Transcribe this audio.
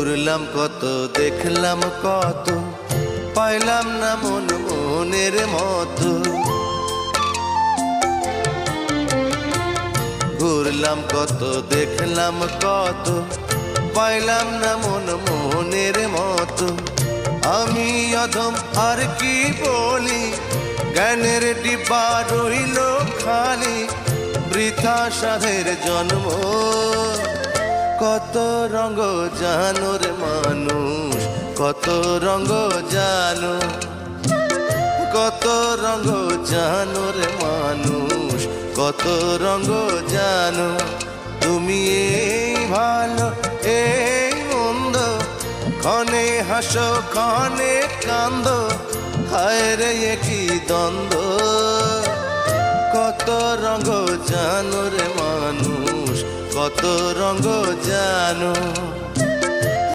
ঘুরলাম কত, দেখলাম কত, পাইলাম না মন মনের মতো। ঘুরলাম কত, দেখলাম কত, পাইলাম না মন মনের মতো। আমি অধম আর কি বলি, জ্ঞানের ডিব্বা রইল খালি, বৃথা সাধের জন্ম। কত রঙ জানো রে মানুষ, কত রঙ জানো, কত রঙ জানো রে মানুষ, কত রঙ জানো। তুমি এই ভালো এই মন্দ, ক্ষণে হাসো ক্ষণে কান্দো, হায় রে কি দ্বন্দ্ব। কত রঙ জানো রে মানুষ, কত রঙ জানো।